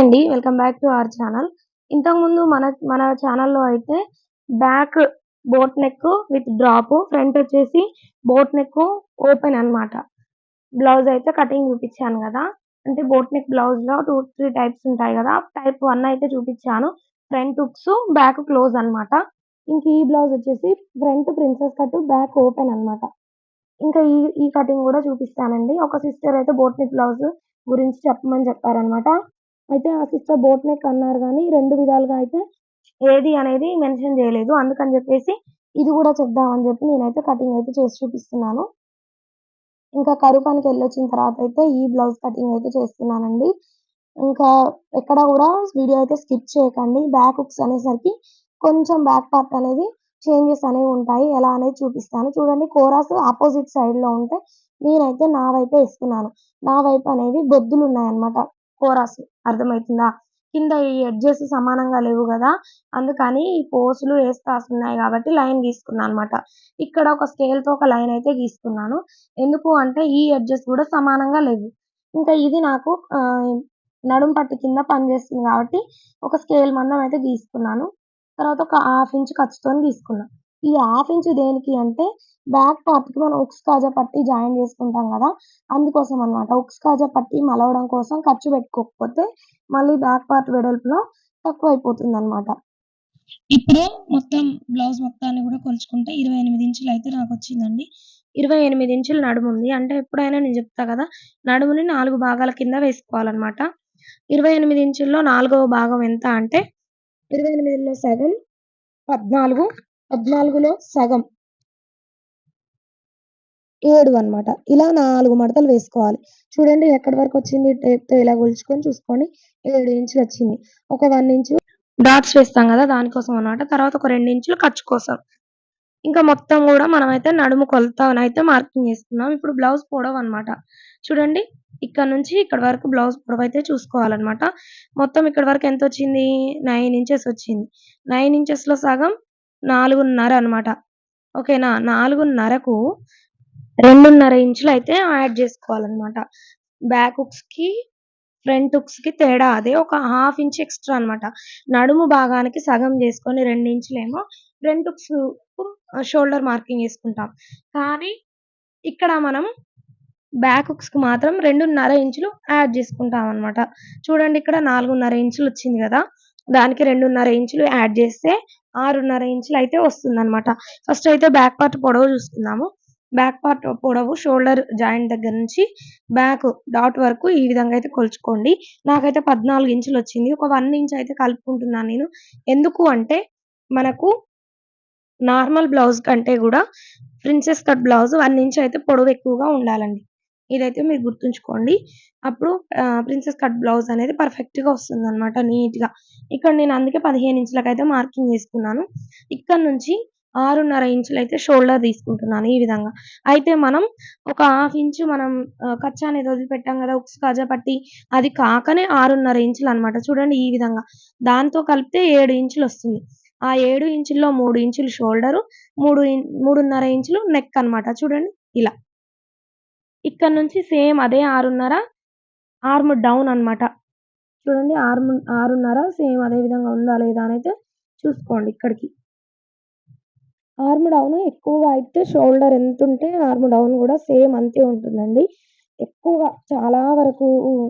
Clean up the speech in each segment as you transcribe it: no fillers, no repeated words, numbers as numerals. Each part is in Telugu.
అండి. Welcome back to our channel. ఇంతకుముందు మన ఛానల్‌లో అయితే back boat neck with drop, front వచ్చేసి బోట్ నెక్ ఓపెన్ అన్నమాట. బ్లౌజ్ అయితే కటింగ్ చూపించాను గదా! అంటే బోట్ నెక్ బ్లౌజ్‌లో 2, 3 టైప్స్ ఉంటాయి గదా! టైప్ 1 అయితే చూపించాను. ఫ్రంట్ హుక్స్, బ్యాక్ క్లోజ్ అన్నమాట. ఇంక ఈ బ్లౌజ్ వచ్చేసి front princess cut, back open అన్నమాట. ఇంకా ఈ ఈ కటింగ్ గూడా చూపిస్తానండి. ఒక సిస్టర్ అయితే బోట్ నెక్ బ్లౌజ్ గురించి చెప్పమని చెప్పారనమాట. అయితే ఆ సిస్టర్ బోట్ నెక్ అన్నారు గానీ, 2 విధాలుగా అయితే ఏది అనేది మెన్షన్ జేయలేదు. అందుకని జెప్పేసి ఇది గూడా చెప్దామని జెప్పి నేనైతే కటింగ్ అయితే చేసి చూపిస్తున్నాను. ఇంకా కరువు పనికెళ్ళొచ్చిన తర్వాతయితే ఈ బ్లౌజ్ కటింగ్ అయితే చేస్తున్నానండి. ఇంకా ఎక్కడ గూడా వీడియో అయితే స్కిప్ చేయకండి. బ్యాక్ హుక్స్ అనేసరికి కొంచెం బ్యాక్ పార్ట్ అనేది చేంజెస్ అనేవుంటాయి. ఎలా అనేది చూపిస్తాను. చూడండి కోరాస్ అపోజిట్ సైడ్‌లో ఉంటే నేనైతే నా వైపే ఇస్తున్నాను. నా వైపు అనేవి బొద్దులున్నాయన్నమాట. కోరాస్ అర్థమైతుందా? కింద ఈ ఎడ్జెస్ సమానంగా లేవు గదా! అందుకని ఈ పోసులు, ఏస్కాస్ ఉన్నాయి గాబట్టి లైన్ గీసుకున్నా అన్నమాట. ఇక్కడ ఒక స్కేల్‌తో ఒక లైన్ అయితే గీసుకున్నాను. ఎందుకు అంటే ఈ ఎడ్జెస్ గూడా సమానంగా లేవు. ఇంకా ఇది నాకు నడుము పట్టీ కింద పనిచేస్తుంది గాబట్టి ఒక స్కేల్ మందం అయితే గీసుకున్నాను. తర్వాత ఒక హాఫ్ ఇంచ్ ఖర్చుతోని గీసుకున్నా. ఈ హాఫ్ ఇంచ్ దేనికి అంటే బ్యాక్ పార్ట్‌కి మనం ఉక్స్ కాజా పట్టీ జాయిన్ చేసుకుంటాం గదా! అందుకోసం అన్నమాట. ఉక్స్ కాజా పట్టీ మలవడం కోసం ఖర్చు పెట్టుకోకపోతే మళ్ళీ బ్యాక్ పార్ట్ వెడల్పులో తక్కువైపోతుందన్నమాట. ఇప్పుడు మొత్తం బ్లౌజ్ మొత్తాన్ని గూడా కొలుచుకుంటే 28 ఇంచులయితే నాకొచ్చిందండి. 28 ఇంచులు నడుముంది. అంటే ఎప్పుడైనా నేను జెప్తా గదా! నడుముని 4 భాగాల కింద వేసుకోవాలన్నమాట. 28 ఇంచుల్లో నాలుగవ భాగం ఎంత అంటే 28లో సగం 14, 14లో సగం 7 అన్నమాట. ఇలా 4 మడతలు వేసుకోవాలి. చూడండి ఎక్కడి వరకొచ్చింది టేప్‌తో ఇలా కొలుచుకొని చూసుకోండి. 7 ఇంచులొచ్చింది. ఒక 1 ఇంచు డాట్స్ వేస్తాం గదా! దానికోసం అన్నమాట. తర్వాత ఒక 2 ఇంచులు ఖర్చు కోసం. ఇంకా మొత్తం గూడా మనమైతే నడుము కొలతనైతే మార్కింగ్ చేసుకున్నాం. ఇప్పుడు బ్లౌజ్ పొడవన్నమాట. చూడండి ఇక్కడ నుంచి ఇక్కడి వరకు బ్లౌజ్ పొడవైతే చూసుకోవాలన్నమాట. మొత్తం ఇక్కడి వరకు ఎంతొచ్చింది? 9 ఇంచెస్ వచ్చింది. 9 ఇంచెస్‌లో సగం 4:30 అన్నమాట. ఓకేనా? 4:30కు 2:30 ఇంచులయితే యాడ్ జేసుకోవాలన్నమాట. బ్యాక్ హుక్స్‌కి, ఫ్రంట్ హుక్స్‌కి తేడా అదే. ఒక హాఫ్ ఇంచ్ ఎక్స్‌ట్రా అన్నమాట. నడుము భాగానికి సగం జేసుకొని 2 ఇంచులేమో ఫ్రంట్ హుక్స్‌కు షోల్డర్ మార్కింగ్ యేసుకుంటాం. కానీ ఇక్కడ మనం బ్యాక్ హుక్స్‌కి మాత్రం 2:30 ఇంచులు యాడ్ జేసుకుంటామన్నమాట. చూడండి ఇక్కడ 4:30 ఇంచులొచ్చింది గదా! దానికి 2:30 ఇంచులు యాడ్ జేస్తే 6:30 ఇంచులయితే వస్తుందన్నమాట. ఫస్ట్ అయితే బ్యాక్ పార్ట్ పొడవు జూసుకుందాము. బ్యాక్ పార్ట్ పొడవు షోల్డర్ జాయింట్ దగ్గర నుంచి బ్యాక్ డాట్ వరకు ఈ విధంగా అయితే కొలుచుకోండి. నాకైతే 14 ఇంచులొచ్చింది. ఒక 1 ఇంచ్ అయితే కలుపుకుంటున్నాను నేను. ఎందుకు అంటే మనకు నార్మల్ బ్లౌజ్ కంటే గూడా ప్రిన్సెస్ కట్ బ్లౌజ్ 1 ఇంచ్ అయితే పొడవు ఎక్కువగా ఉండాలండి. ఇదైతే మీరు గుర్తుంచుకోండి. అప్పుడు ప్రిన్సెస్ కట్ బ్లౌజ్ అనేది పర్ఫెక్ట్‌గా వస్తుందన్నమాట నీట్‌గా. ఇక్కడ నేను అందుకే 15 ఇంచులకైతే మార్కింగ్ చేసుకున్నాను. ఇక్కడ నుంచి 6:30 ఇంచులైతే షోల్డర్ తీసుకుంటున్నాను ఈ విధంగా. అయితే మనం ఒక హాఫ్ ఇంచు మనం కచ్చా అనేది వదిలిపెట్టాం గదా! ఉక్స్ కాజా పట్టి అది కాకనే 6:30 ఇంచులన్నమాట. చూడండి ఈ విధంగా. దాంతో కలిపితే 7 ఇంచులొస్తుంది. ఆ 7 ఇంచుల్లో 3 ఇంచులు షోల్డరు, 3:30 ఇంచులు నెక్ అన్నమాట. చూడండి ఇలా. ఇక్కడ నుంచి సేమ్ అదే 6:30 ఆర్మ్ డౌన్ అన్నమాట. చూడండి 6:30 సేమ్ అదే విధంగా ఉందా లేదా అనైతే చూసుకోండి ఇక్కడికి. ఆర్మ్ డౌన్ ఎక్కువగా అయితే షోల్డర్ ఎంతుంటే ఆర్మ్ డౌన్ గూడా సేమ్ అంతే ఉంటుందండి. ఎక్కువగా చాలా వరకు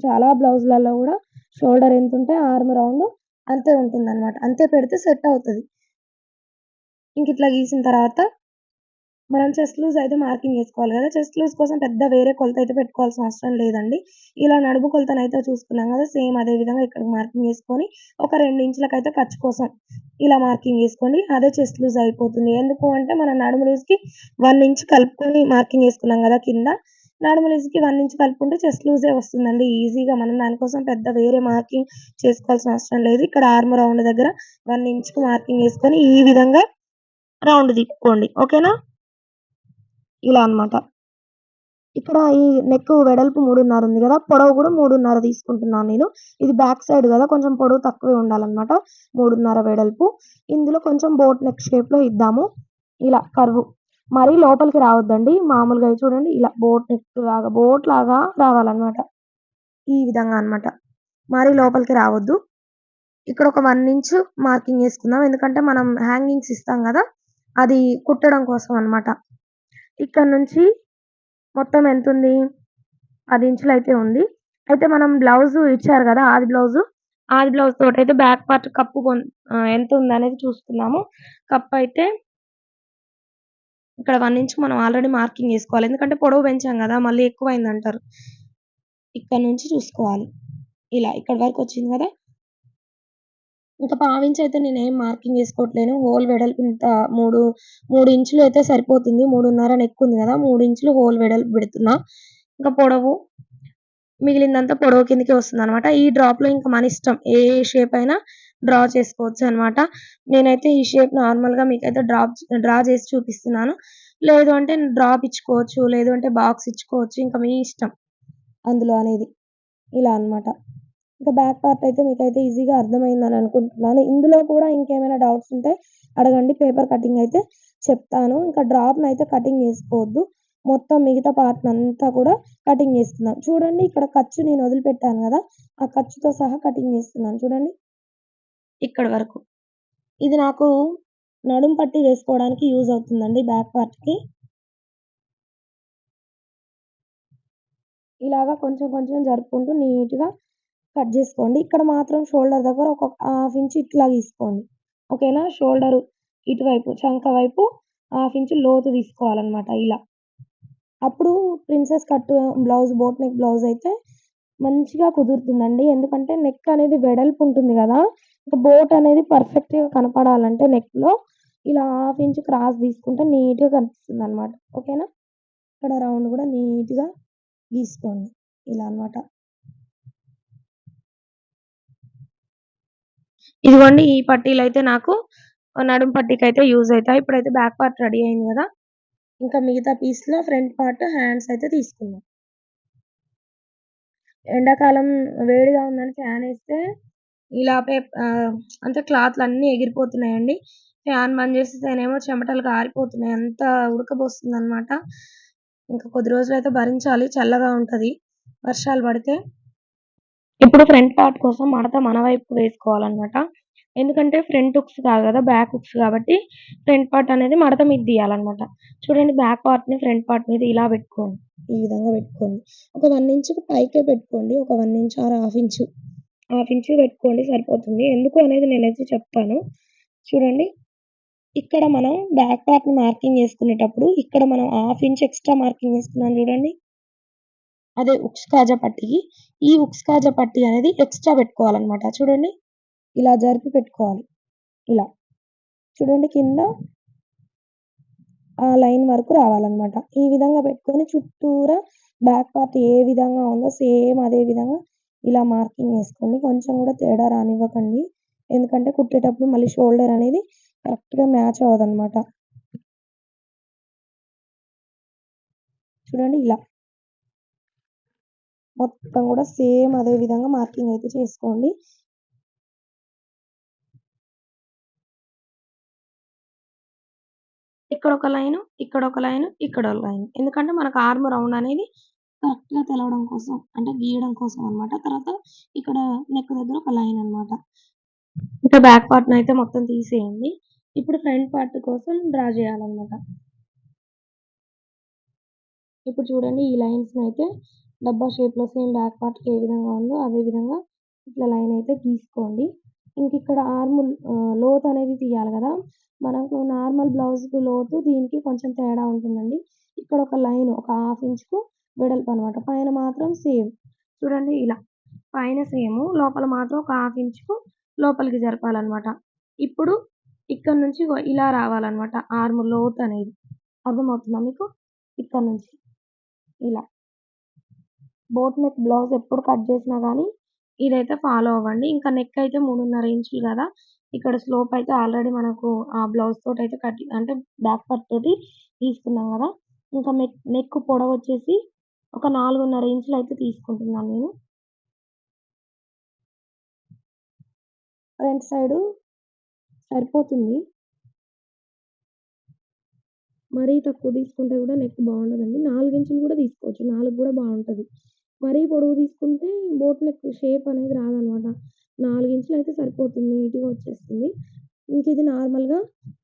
చాలా బ్లౌజ్‌లలో గూడా షోల్డర్ ఎంతుంటే ఆర్మ్ రౌండ్ అంతే ఉంటుందన్నమాట. అంతే పెడితే సెట్ అవుతది. ఇంకిట్లా గీసిన తర్వాత మనం చెస్ట్ లూజ్ అయితే మార్కింగ్ చేసుకోవాలి గదా! చెస్ట్ లూజ్ కోసం పెద్ద వేరే కొలతయితే పెట్టుకోవాల్సిన అవసరం లేదండి. ఇలా నడుము కొలతనైతే చూసుకున్నాం గదా! సేమ్ అదే విధంగా ఇక్కడికి మార్కింగ్ చేసుకొని, ఒక 2 ఇంచులకైతే ఖర్చు కోసం ఇలా మార్కింగ్ చేసుకోండి. అదే చెస్ట్ లూజ్ అయిపోతుంది. ఎందుకు అంటే మన నడుము లూజ్‌కి 1 ఇంచ్ కలుపుకొని మార్కింగ్ చేసుకున్నాం గదా! కింద. నడుము లూజ్‌కి 1 ఇంచ్ కలుపుకుంటే చెస్ట్ లూజే వస్తుందండి ఈజీగా. మనం దానికోసం పెద్ద వేరే మార్కింగ్ చేసుకోవాల్సిన అవసరం లేదు. ఇక్కడ ఆర్మ్ రౌండ్ దగ్గర 1 ఇంచ్‌కి మార్కింగ్ చేసుకొని ఈ విధంగా రౌండ్ తిప్పుకోండి. ఓకేనా? ఇలా అన్నమాట. ఇక్కడ ఈ నెక్ వెడల్పు 3:30 ఉంది గదా! పొడవు గూడా 3:30 తీసుకుంటున్నాను నేను. ఇది బ్యాక్ సైడ్ గదా! కొంచెం పొడవు తక్కువే ఉండాలన్నమాట. 3:30 వెడల్పు. ఇందులో కొంచెం బోట్ నెక్ షేప్‌లో ఇద్దాము. ఇలా కర్వ్. మరీ లోపలికి రావద్దండి. మామూలుగా చూడండి ఇలా బోట్ లాగా రావాలన్నమాట. ఈ విధంగా అన్నమాట. మరీ లోపలికి రావద్దు. ఇక్కడ ఒక 1 ఇంచ్ మార్కింగ్ చేసుకుందాం. ఎందుకంటే మనం హ్యాంగింగ్స్ ఇస్తాం గదా! అది కుట్టడం కోసం అన్నమాట. ఇక్కడ నుంచి మొత్తం ఎంతుంది? 10 ఇంచులయితే ఉంది. అయితే మనం బ్లౌజు ఇచ్చారు గదా! ఆది బ్లౌజ్ తోటయితే బ్యాక్ పార్ట్ కప్పు ఎంతుందనేది చూసుకుందాము. కప్పయితే ఇక్కడ 1 ఇంచ్ మనం ఆల్రెడీ మార్కింగ్ చేసుకోవాలి. ఎందుకంటే పొడవు పెంచాం గదా! మళ్ళీ ఎక్కువయిందంటారు. ఇక్కడ నుంచి చూసుకోవాలి. ఇలా ఇక్కడి వరకొచ్చింది గదా! ఇంకా పావించి అయితే నేనేం మార్కింగ్ చేసుకోవట్లేను. హోల్ వెడల్పు ఇంత 3 ఇంచులు అయితే సరిపోతుంది. 3:30 నెక్ ఉంది గదా! 3 ఇంచులు హోల్ వెడల్పు పెడుతున్నా. ఇంకా పొడవు మిగిలిందంతా పొడవు కిందకే వస్తుందనమాట. ఈ డ్రాప్‌లో ఇంక మనిష్టం. ఏ షేప్ అయినా డ్రా చేసుకోవచ్చనమాట. నేనైతే ఈ షేప్ నార్మల్‌గా మీకైతే డ్రా చేసి చూపిస్తున్నాను. లేదు అంటే డ్రాప్ ఇచ్చుకోవచ్చు. లేదు అంటే బాక్స్ ఇచ్చుకోవచ్చు. ఇంక మీ ఇష్టం అందులో అనేది. ఇలా అన్నమాట. ఇంకా బ్యాక్ పార్ట్ అయితే మీకైతే ఈజీగా అర్థమైందని అనుకుంటున్నాను. ఇందులో కూడా ఇంకేమైనా డౌట్స్ ఉంటే అడగండి. పేపర్ కటింగ్ అయితే చెప్తాను. ఇంకా డ్రాప్‌నయితే కటింగ్ చేసుకోవద్దు. మొత్తం మిగతా పార్ట్‌నంతా కూడా కటింగ్ చేసుకుందాం. చూడండి ఇక్కడ ఖర్చు నేను వదిలిపెట్టాను గదా! ఆ ఖర్చుతో సహా కటింగ్ చేస్తున్నాను చూడండి. ఇక్కడి వరకు. ఇది నాకు నడుం పట్టీ వేసుకోవడానికి యూజ్ అవుతుందండి బ్యాక్ పార్ట్‌కి. ఇలాగా కొంచెం కొంచెం జరుపుకుంటూ నీట్‌గా కట్ జేసుకోండి. ఇక్కడ మాత్రం షోల్డర్ దగ్గర ఒక హాఫ్ ఇంచ్ ఇట్లా గీసుకోండి. ఓకేనా? షోల్డరు ఇటువైపు చంక వైపు హాఫ్ ఇంచ్ లోతు తీసుకోవాలనమాట ఇలా. అప్పుడు princess cut blouse, boat neck blouse అయితే మంచిగా కుదురుతుందండి. ఎందుకంటే నెక్ అనేది వెడల్పు ఉంటుంది గదా! ఇంక బోట్ అనేది పర్ఫెక్ట్‌గా కనపడాలంటే నెక్‌లో ఇలా హాఫ్ ఇంచ్ క్రాస్ తీసుకుంటే నీట్‌గా కనిపిస్తుందనమాట. ఓకేనా? ఇక్కడ రౌండ్ గూడా నీట్‌గా గీసుకోండి. ఇలా అన్నమాట. ఇదిగోండి ఈ పట్టీలయితే నాకు నడుము పట్టీకైతే యూజ్ అయితాయి. ఇప్పుడైతే బ్యాక్ పార్ట్ రెడీ అయింది గదా! ఇంకా మిగతా పీస్‌లో ఫ్రంట్ పార్ట్ హ్యాండ్స్ అయితే తీసుకుందాం. ఎండాకాలం వేడిగా ఉందని ఫ్యానేస్తే ఇలా అంటే క్లాత్‌లన్నీ ఎగిరిపోతున్నాయండి. ఫ్యాన్ బంద్ చేసేస్తేనేమో చెమటలు కారిపోతున్నాయి. అంత ఉడకబోస్తుందనమాట. ఇంకా కొద్ది రోజులైతే భరించాలి. చల్లగా ఉంటది వర్షాలు పడితే. ఇప్పుడు ఫ్రంట్ పార్ట్ కోసం మడత మన వైపు వేసుకోవాలనమాట. ఎందుకంటే ఫ్రంట్ హుక్స్ కాదు గదా! బ్యాక్ హుక్స్ కాబట్టి ఫ్రంట్ పార్ట్ అనేది మడత మీద తీయాలనమాట. చూడండి బ్యాక్ పార్ట్‌ని ఫ్రంట్ పార్ట్ మీద ఇలా పెట్టుకోండి. ఈ విధంగా పెట్టుకోండి. ఒక 1 ఇంచుకి పైకే పెట్టుకోండి. ఒక 1 inch or half inch. Half inch పెట్టుకోండి సరిపోతుంది. ఎందుకు అనేది నేనైతే చెప్తాను. చూడండి ఇక్కడ మనం బ్యాక్ పార్ట్‌ని మార్కింగ్ చేసుకునేటప్పుడు ఇక్కడ మనం హాఫ్ ఇంచ్ ఎక్స్‌ట్రా మార్కింగ్ చేసుకున్నాం చూడండి. అదే ఉక్స్ కాజా పట్టీకి. ఈ ఉక్స్ కాజా పట్టీ అనేది ఎక్స్‌ట్రా పెట్టుకోవాలనమాట. చూడండి. ఇలా జరిపి పెట్టుకోవాలి. ఇలా. చూడండి కింద ఆ లైన్ వరకు రావాలనమాట. ఈ విధంగా పెట్టుకొని చుట్టూరా బ్యాక్ పార్ట్ ఏ విధంగా ఉందో సేమ్ అదే విధంగా ఇలా మార్కింగ్ ఏసుకోండి. కొంచెం కూడా తేడా రానివ్వకండి. ఎందుకంటే కుట్టేటప్పుడు మళ్ళీ షోల్డర్ అనేది కరెక్ట్‌గా మ్యాచ్ అవ్వదనమాట. చూడండి ఇలా. మొత్తం కూడా సేమ్ అదే విధంగా మార్కింగ్ అయితే చేసుకోండి. ఇక్కడొక లైను, ఇక్కడొక లైను, ఇక్కడో లైను. ఎందుకంటే మనకు ఆర్మ్ రౌండ్ అనేది కరెక్ట్‌గా తెలవడం కోసం అంటే గీయడం కోసం అన్నమాట. తర్వాత ఇక్కడ నెక్ దగ్గర ఒక లైన్ అన్నమాట. ఇంకా బ్యాక్ పార్ట్‌నయితే మొత్తం తీసేయండి. ఇప్పుడు ఫ్రంట్ పార్ట్ కోసం డ్రా చేయాలన్నమాట. ఇప్పుడు చూడండి ఈ లైన్స్‌నయితే డబ్బా షేప్‌లో సేమ్ బ్యాక్ పార్ట్‌కి ఏ విధంగా ఉందో అదే విధంగా ఇట్లా లైన్ అయితే గీసుకోండి. ఇంకిక్కడ లోతనేది తీయాలి గదా! మనకు నార్మల్ బ్లౌజ్‌కి లోతు దీనికి కొంచెం తేడా ఉంటుందండి. ఇక్కడ ఒక లైన్ ఒక హాఫ్ ఇంచ్‌కు వెడల్పనమాట. పైన మాత్రం సేమ్. చూడండి ఇలా. పైన సేము లోపల మాత్రం ఒక హాఫ్ ఇంచ్‌కు లోపలికి జరపాలనమాట. ఇప్పుడు ఇక్కడ నుంచి ఇగో ఇలా రావాలనమాట ఆర్మ్ లోతనేది. అర్థమవుతుందా మీకు? ఇక్కడ నుంచి ఇలా. బోట్ నెక్ బ్లౌజ్ ఎప్పుడు కట్ చేసినా గానీ, ఇదైతే ఫాలో అవ్వండి. ఇంకా నెక్ అయితే 3:30 ఇంచులు గదా! ఇక్కడ స్లోప్ అయితే ఆల్రెడీ మనకు ఆ బ్లౌజ్ తోటయితే అంటే బ్యాక్ పార్ట్ తోటి తీసుకున్నాం గదా! ఇంకా నెక్ పొడవొచ్చేసి ఒక 4:30 ఇంచులయితే తీసుకుంటున్నాను నేను. ఫ్రంట్ సైడు సరిపోతుంది. మరీ తక్కువ తీసుకుంటే గూడా నెక్ బావుండదండి. 4 ఇంచులు గూడా తీసుకోవచ్చు. 4 గూడా బావుంటది. మరీ పొడవు తీసుకుంటే బోట్ నెక్ షేప్ అనేది రాదనమాట. 4 ఇంచులయితే సరిపోతుంది. నీట్‌గా వచ్చేస్తుంది. ఇంక ఇది నార్మల్‌గా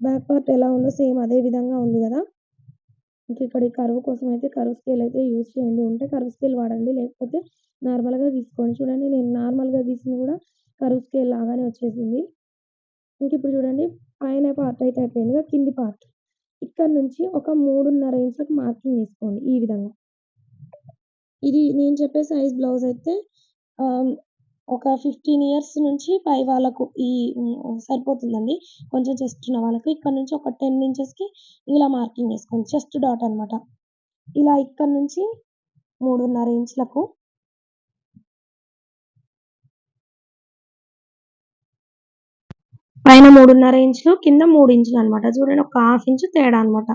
బ్యాక్ పార్ట్ ఎలా ఉందో సేమ్ అదే విధంగా ఉంది గదా! ఇంక ఇక్కడ ఈ కర్వ్ కోసం అయితే కర్వ్ స్కేల్ అయితే యూజ్ చేయండి. ఉంటే కర్వ్ స్కేల్ వాడండి. లేకపోతే నార్మల్‌గా గీసుకోండి. చూడండి నేను నార్మల్‌గా గీసింది గూడా కర్వ్ స్కేల్ లాగానే వచ్చేసింది. ఇంకిప్పుడు చూడండి పైన పార్ట్ అయితే అయిపోయిందిగా. కింది పార్ట్. ఇక్కడ నుంచి ఒక 3.5 ఇంచులకు మార్కింగ్ ఏసుకోండి ఈ విధంగా. ఇది నేను చెప్పే సైజ్ బ్లౌజ్ అయితే ఆహ్, ఒక 15 ఇయర్స్ నుంచి పై వాళ్ళకు సరిపోతుందండి. కొంచెం చెస్ట్ ఉన్న వాళ్ళకి. ఇక్కడ నుంచి ఒక 10 ఇంచెస్‌కి ఇలా మార్కింగ్ ఏసుకోండి. చెస్ట్ డాట్ అనమాట. ఇలా ఇక్కడ నుంచి 3.5 ఇంచులకు పైన 3.5 ఇంచులు, కింద 3 ఇంచులనమాట. చూడండి ఒక హాఫ్ ఇంచు తేడా అనమాట.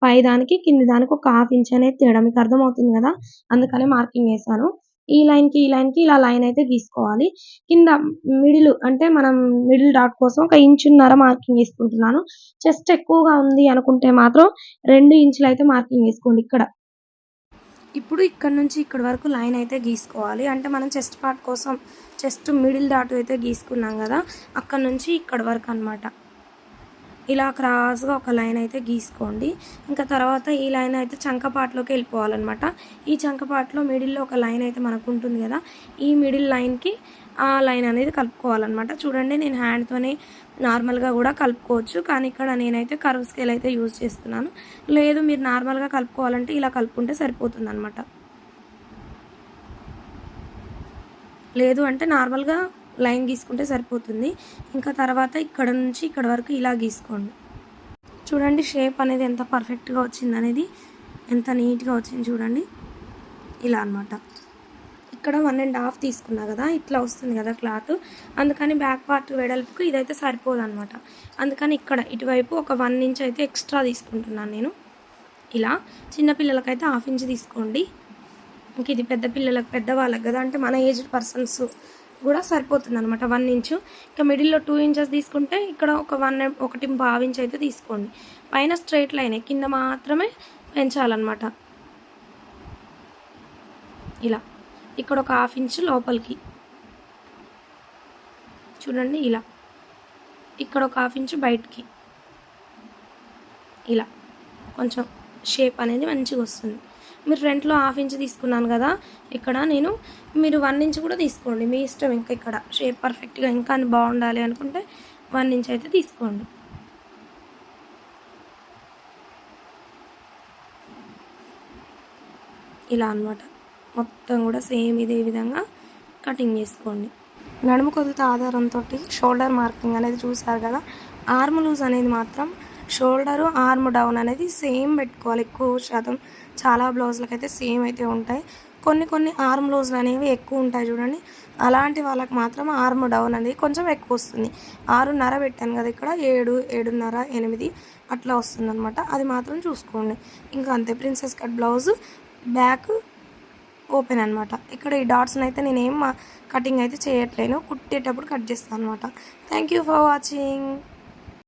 పై దానికి, కింది దానికి ఒక హాఫ్ ఇంచ్ అనేది తేడా. మీకు అర్థమవుతుంది గదా! అందుకనే మార్కింగ్ ఏసాను. ఈ లైన్‌కి ఇలా లైన్ అయితే గీసుకోవాలి. కింద అంటే మనం మిడిల్ డాట్ కోసం ఒక ఇంచున్నర మార్కింగ్ ఏసుకుంటున్నాను. చెస్ట్ ఎక్కువగా ఉంది అనుకుంటే మాత్రం 2 ఇంచులయితే మార్కింగ్ ఏసుకోండి ఇక్కడ. ఇప్పుడు ఇక్కడ నుంచి ఇక్కడి వరకు లైన్ అయితే గీసుకోవాలి. అంటే మనం చెస్ట్ పార్ట్ కోసం చెస్ట్ మిడిల్ డాట్ అయితే గీసుకున్నాం కదా! అక్కడి నుంచి ఇక్కడి వరకు అనమాట. ఇలా క్రాస్‌గా ఒక లైన్ అయితే గీసుకోండి. ఇంకా తర్వాత ఈ లైన్ అయితే చంక పార్ట్‌లోకి వెళ్ళిపోవాలనమాట. ఈ చంక పార్ట్‌లో మిడిల్‌లో ఒక లైన్ అయితే మనకు ఉంటుంది కదా! ఈ మిడిల్ లైన్‌కి ఆ లైన్ అనేది కలుపుకోవాలనమాట. చూడండి నేను హ్యాండ్‌తోనే నార్మల్‌గా కూడా కలుపుకోవచ్చు. కానీ ఇక్కడ నేనైతే కర్వ్ స్కేల్ అయితే యూజ్ చేస్తున్నాను. లేదు మీరు నార్మల్‌గా కలుపుకోవాలంటే ఇలా కలుపుకుంటే సరిపోతుందనమాట. లేదు అంటే నార్మల్‌గా లైన్ గీసుకుంటే సరిపోతుంది. ఇంకా తర్వాత ఇక్కడ నుంచి ఇక్కడ వరకు ఇలా గీసుకోండి. చూడండి షేప్ అనేది ఎంత పర్ఫెక్ట్‌గా వచ్చిందనేది. ఎంత నీట్‌గా వచ్చింది చూడండి. ఇలా అనమాట. ఇక్కడ 1 1/2 తీసుకున్నా కదా! ఇట్లా వస్తుంది కదా క్లాత్. అందుకని బ్యాక్ పార్ట్ వెడల్పుకి ఇదైతే సరిపోదనమాట. అందుకని ఇక్కడ ఇటువైపు ఒక 1 ఇంచ్ అయితే ఎక్స్ట్రా తీసుకుంటున్నాను నేను. ఇలా చిన్న పిల్లలకైతే హాఫ్ ఇంచ్ తీసుకోండి. ఇంక ఇది పెద్దవాళ్ళకి కదా! అంటే మన ఏజ్డ్ పర్సన్స్ కూడా సరిపోతుందనమాట 1 ఇంచు. ఇంకా మిడిల్‌లో 2 ఇంచెస్ తీసుకుంటే ఇక్కడ ఒక 1.5 ఇంచ్ అయితే తీసుకోండి. పైన స్ట్రెయిట్ లైనే కింద మాత్రమే పెంచాలనమాట. ఇలా. ఇక్కడ ఒక హాఫ్ ఇంచ్ లోపలికి. చూడండి ఇలా. ఇక్కడ ఒక హాఫ్ ఇంచ్ బయటికి. ఇలా. కొంచెం షేప్ అనేది మంచిగా వస్తుంది. మీరు ఫ్రంట్‌లో హాఫ్ ఇంచ్ తీసుకున్నాను కదా! ఇక్కడ మీరు 1 ఇంచ్ కూడా తీసుకోండి. మీ ఇష్టం ఇంకా ఇక్కడ షేప్ పర్ఫెక్ట్‌గా ఇంకా బాగుండాలి అనుకుంటే 1 ఇంచ్ అయితే తీసుకోండి. ఇలా అనమాట. మొత్తం కూడా సేమ్ ఇదే విధంగా కటింగ్ చేసుకోండి. నడుము కొలత ఆధారంతో షోల్డర్ మార్కింగ్ అనేది చూసారు కదా! ఆర్మ్ లూజ్ అనేది మాత్రం షోల్డరు, ఆర్మ్ డౌన్ అనేది సేమ్ పెట్టుకోవాలి. ఎక్కువ శాతం చాలా బ్లౌజులకైతే సేమ్ అయితే ఉంటాయి. కొన్ని ఆర్మ్ లూజ్లు అనేవి ఎక్కువ ఉంటాయి చూడండి. అలాంటి వాళ్ళకి మాత్రం ఆర్మ్ డౌన్ అనేది కొంచెం ఎక్కువ వస్తుంది. 6.5 పెట్టాను కదా! ఇక్కడ 7, 7.5, 8 అట్లా వస్తుందనమాట. అది మాత్రం చూసుకోండి. ఇంకా అంతే princess cut blouse back open అనమాట. ఇక్కడ ఈ డాట్స్ని అయితే నేనేం కటింగ్ అయితే చేయట్లేను. కుట్టేటప్పుడు కట్ చేస్తాను అనమాట. Thank you for watching.